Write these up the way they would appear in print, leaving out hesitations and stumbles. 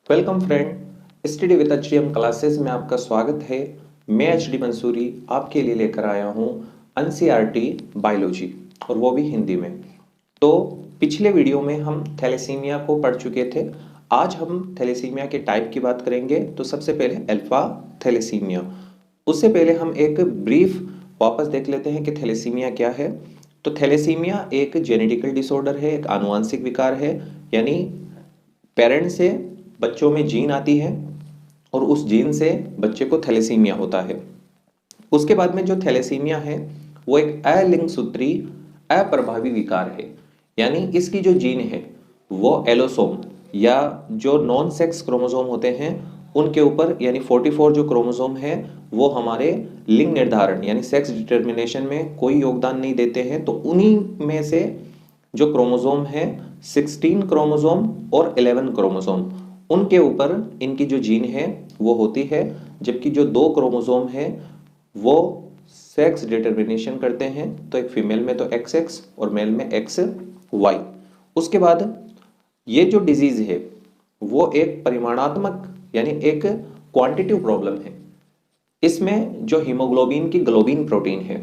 Welcome friend, study with HDM classes में आपका स्वागत है। मैं एचडी मंसूरी आपके लिए लेकर आया हूँ एनसीईआरटी बायोलॉजी और वो भी हिंदी में। तो पिछले वीडियो में हम थैलेसीमिया को पढ़ चुके थे। आज हम थैलेसीमिया के टाइप की बात करेंगे। तो सबसे पहले अल्फा थैलेसीमिया। उससे पहले हम एक ब्रीफ वापस देख लेते हैं कि थैलेसीमिया क्या है। तो थैलेसीमिया एक जेनेटिकल डिसऑर्डर है, एक आनुवंशिक विकार है। यानी पेरेंट्स से बच्चों में जीन आती है और उस जीन से बच्चे को थैलेसीमिया होता है। उसके बाद में जो थैलेसीमिया है वो एक अलिंग सूत्री अप्रभावी विकार है। यानी इसकी जो जीन है वो एलोसोम या जो नॉन सेक्स क्रोमोसोम होते हैं उनके ऊपर, यानी 44 जो क्रोमोसोम है वो हमारे लिंग निर्धारण यानी सेक्स डिटर्मिनेशन में कोई योगदान नहीं देते हैं। तो उन्हीं में से जो क्रोमोसोम है 16 क्रोमोसोम और 11 क्रोमोसोम, उनके ऊपर इनकी जो जीन है वो होती है। जबकि जो दो क्रोमोसोम है वो सेक्स डिटर्मिनेशन करते हैं। तो एक फीमेल में तो XX और मेल में XY। उसके बाद ये जो डिजीज है वो एक परिमाणात्मक यानी एक क्वांटिटिव प्रॉब्लम है। इसमें जो हीमोग्लोबिन की ग्लोबिन प्रोटीन है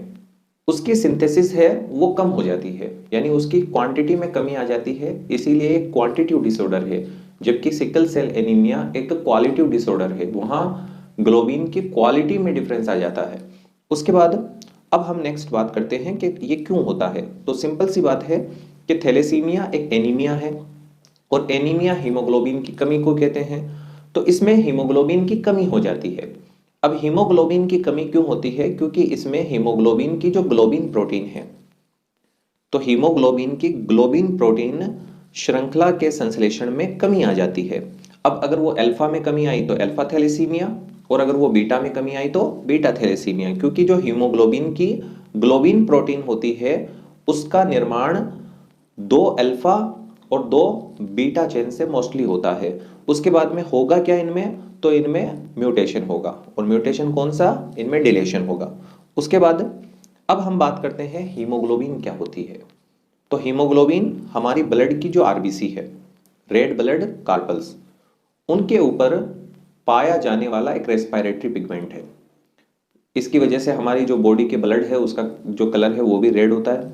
उसकी सिंथेसिस है वो कम हो जाती है, यानी उसकी क्वांटिटी में कमी आ जाती है, इसीलिए एक क्वांटिटिव डिसऑर्डर है। जबकि सिकल सेल एनीमिया एक क्वालिटिव डिसऑर्डर है, वहां ग्लोबिन की क्वालिटी में डिफरेंस आ जाता है। उसके बाद अब हम नेक्स्ट बात करते हैं कि ये क्यों होता है। तो सिंपल सी बात है कि थैलेसीमिया एक एनीमिया है और एनीमिया हीमोग्लोबिन की कमी को कहते हैं। तो इसमें हीमोग्लोबिन की कमी हो जाती है। अब हीमोग्लोबिन की कमी क्यों होती है? क्योंकि इसमें हीमोग्लोबिन की जो ग्लोबिन प्रोटीन है, तो हीमोग्लोबिन की ग्लोबिन प्रोटीन श्रृंखला के संश्लेषण में कमी आ जाती है। अब अगर वो अल्फा में कमी आई तो अल्फा थैलेसीमिया, और अगर वो बीटा में कमी आई तो बीटा थैलेसीमिया। क्योंकि जो हीमोग्लोबिन की ग्लोबिन प्रोटीन होती है उसका निर्माण दो अल्फा और दो बीटा चेन से मोस्टली होता है। उसके बाद में होगा क्या इनमें? तो इनमें म्यूटेशन होगा, और म्यूटेशन कौन सा? इनमें डिलेशन होगा। उसके बाद अब हम बात करते हैं हीमोग्लोबिन क्या होती है। तो हीमोग्लोबिन हमारी ब्लड की जो आरबीसी है, रेड ब्लड कार्पल्स, उनके ऊपर पाया जाने वाला एक रेस्पिरेटरी पिगमेंट है। इसकी वजह से हमारी जो बॉडी के ब्लड है उसका जो कलर है वो भी रेड होता है।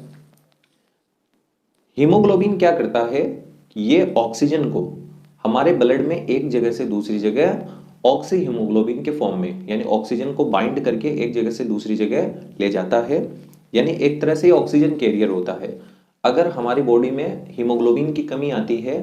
हीमोग्लोबिन क्या करता है? ये ऑक्सीजन को हमारे ब्लड में एक जगह से दूसरी जगह ऑक्सी हीमोग्लोबिन के फॉर्म में, यानी ऑक्सीजन को बाइंड करके एक जगह से दूसरी जगह ले जाता है। यानी एक तरह से ऑक्सीजन कैरियर होता है। अगर हमारी बॉडी में हीमोग्लोबिन की कमी आती है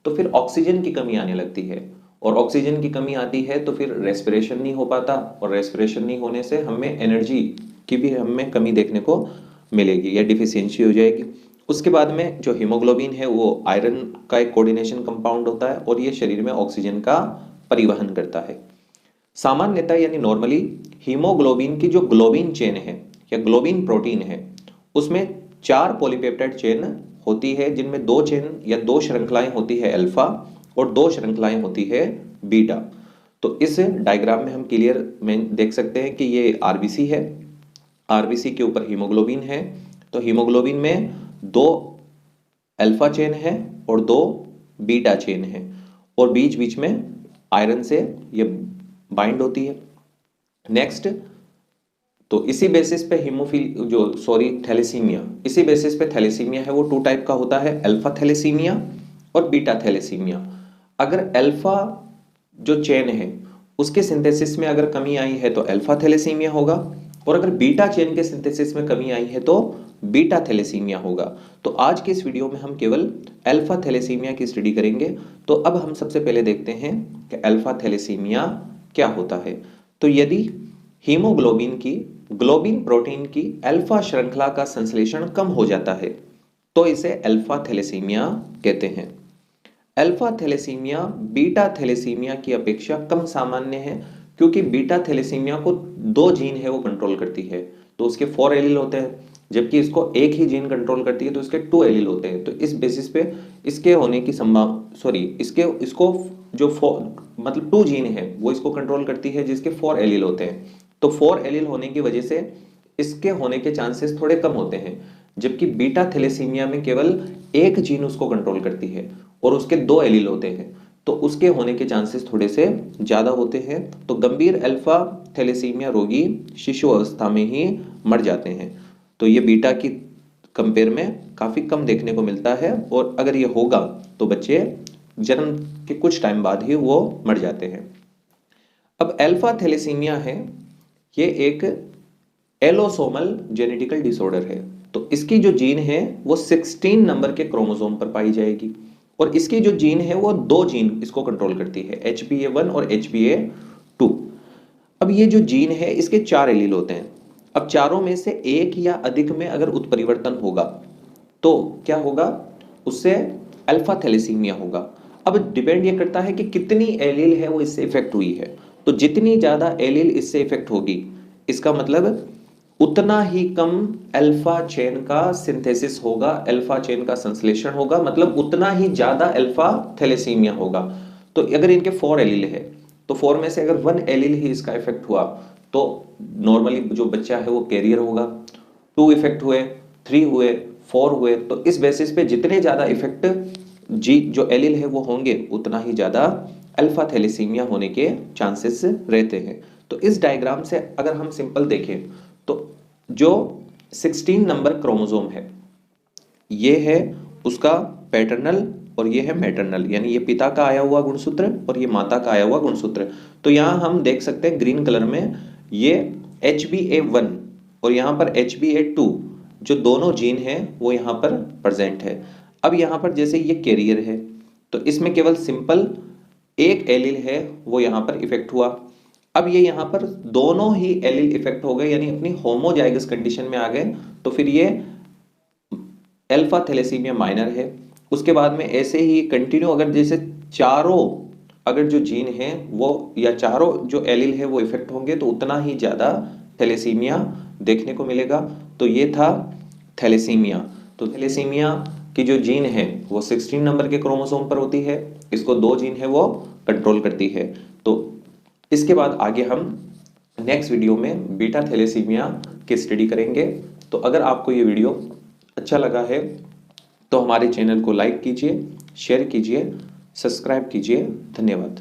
तो फिर ऑक्सीजन की कमी आने लगती है, और ऑक्सीजन की कमी आती है तो फिर रेस्पिरेशन नहीं हो पाता, और रेस्पिरेशन नहीं होने से हमें एनर्जी की भी हमें कमी देखने को मिलेगी या डिफिशियंसी हो जाएगी। उसके बाद में जो हीमोग्लोबिन है वो आयरन का एक कोऑर्डिनेशन कंपाउंड होता है, और ये शरीर में ऑक्सीजन का परिवहन करता है। सामान्यतः यानी नॉर्मली हीमोग्लोबिन की जो ग्लोबिन चेन है या ग्लोबिन प्रोटीन है उसमें 4 पॉलीपेप्टाइड चेन होती है, जिनमें 2 चेन या 2 श्रृंखलाएं होती है अल्फा और 2 श्रृंखलाएं होती है बीटा। तो इस डायग्राम में हम क्लियर में देख सकते हैं कि ये आरबीसी है, आरबीसी के ऊपर हीमोग्लोबिन है। तो हीमोग्लोबिन में 2 अल्फा चेन है और 2 बीटा चेन है, और बीच बीच में आयरन से ये बाइंड होती है। नेक्स्ट, तो इसी बेसिस पे थैलेसीमिया, इसी बेसिस पे थैलेसीमिया है वो 2 टाइप का होता है, अल्फा थैलेसीमिया और बीटा थैलेसीमिया। अगर अल्फा जो चेन है उसके सिंथेसिस में अगर कमी आई है तो अल्फा थैलेसीमिया होगा, और अगर बीटा चेन के सिंथेसिस में कमी आई है तो बीटा थैलेसीमिया होगा। तो आज के इस वीडियो में हम केवल अल्फा थैलेसीमिया की स्टडी करेंगे। तो अब हम सबसे पहले देखते हैं कि अल्फा थैलेसीमिया क्या होता है। तो यदि हीमोग्लोबिन की ग्लोबिन प्रोटीन की अल्फा श्रृंखला का संश्लेषण कम हो जाता है तो इसे अल्फा थैलेसीमिया कहते हैं। अल्फा थैलेसीमिया बीटा थैलेसीमिया की अपेक्षा कम सामान्य है, क्योंकि बीटा थैलेसीमिया को 2 जीन है वो कंट्रोल करती है, तो उसके 4 एलील होते हैं। जबकि इसको एक ही जीन कंट्रोल करती है तो इसके 2 एलील होते हैं। तो इस बेसिस पे इसके होने की इसको जो मतलब 2 जीन है वो इसको कंट्रोल करती है जिसके 4 एलील होते हैं। तो 4 एलील होने की वजह से इसके होने के चांसेस थोड़े कम होते हैं। जबकि बीटा थैलेसीमिया में केवल एक जीन उसको कंट्रोल करती है और उसके 2 एलील होते हैं। तो उसके होने के चांसेस थोड़े से ज़्यादा होते हैं। तो गंभीर अल्फा थैलेसीमिया रोगी शिशु अवस्था में ही मर जाते हैं। तो ये बीटा की कंपेयर में काफ़ी कम देखने को मिलता है, और अगर ये होगा तो बच्चे जन्म के कुछ टाइम बाद ही वो मर जाते हैं। अब अल्फा थैलेसीमिया है, ये एक एलोसोमल जेनेटिकल डिसऑर्डर है। तो इसकी जो जीन है वो 16 नंबर के क्रोमोसोम पर पाई जाएगी, और इसकी जो जीन है वो दो जीन इसको कंट्रोल करती है, HBA1 और HBA2। अब ये जो जीन है इसके 4 एलील होते हैं। अब चारों में से एक या अधिक में अगर उत्परिवर्तन होगा तो क्या होगा, उससे अल्फा थैलेसीमिया होगा। अब डिपेंड ये करता है कि कितनी एलील है वो इससे इफेक्ट हुई है। तो जितनी ज्यादा एलील इससे इफेक्ट होगी, इसका मतलब उतना ही कम अल्फा चेन का सिंथेसिस होगा, अल्फा चेन का संश्लेषण होगा, मतलब उतना ही ज्यादा अल्फा थैलेसीमिया होगा। तो अगर इनके 4 एलील है तो 4 में से अगर 1 एलील ही इसका इफेक्ट हुआ तो नॉर्मली जो बच्चा है वो कैरियर होगा। 2 इफेक्ट हुए, 3 हुए, 4 हुए, तो इस बेसिस पे जितने ज्यादा इफेक्ट जी जो एलील है वो होंगे, उतना ही ज्यादा अल्फा थैलेसीमिया होने के चांसेस रहते हैं। तो इस डायग्राम से अगर हम सिंपल देखें तो जो 16 नंबर क्रोमोसोम है ये है उसका पैटर्नल और ये है मैटरनल, यानी ये पिता का आया हुआ गुणसूत्र और ये माता का आया हुआ गुणसूत्र। तो यहाँ हम देख सकते हैं ग्रीन कलर में ये HBA1 और यहाँ पर HBA2 जो दोनों जीन है वो यहाँ पर प्रेजेंट है। अब यहाँ पर जैसे ये कैरियर है तो इसमें केवल सिंपल एक एलील है वो यहाँ पर इफेक्ट हुआ। अब ये यहाँ पर दोनों ही एलील इफेक्ट हो गए, यानी अपनी होमोजाइगस कंडीशन में आ गए, तो फिर ये अल्फा थैलेसीमिया माइनर है। उसके बाद में ऐसे ही कंटिन्यू अगर जैसे चारों अगर जो जीन है वो या चारों जो एलील है वो इफेक्ट होंगे तो उतना ही ज्यादा थैलेसीमिया देखने को मिलेगा। तो ये था थैलेसीमिया। तो थैलेसीमिया की जो जीन है वो 16 नंबर के क्रोमोसोम पर होती है, इसको 2 जीन है वो कंट्रोल करती है। तो इसके बाद आगे हम नेक्स्ट वीडियो में बीटा थैलेसीमिया की स्टडी करेंगे। तो अगर आपको ये वीडियो अच्छा लगा है तो हमारे चैनल को लाइक कीजिए, शेयर कीजिए, सब्सक्राइब कीजिए। धन्यवाद।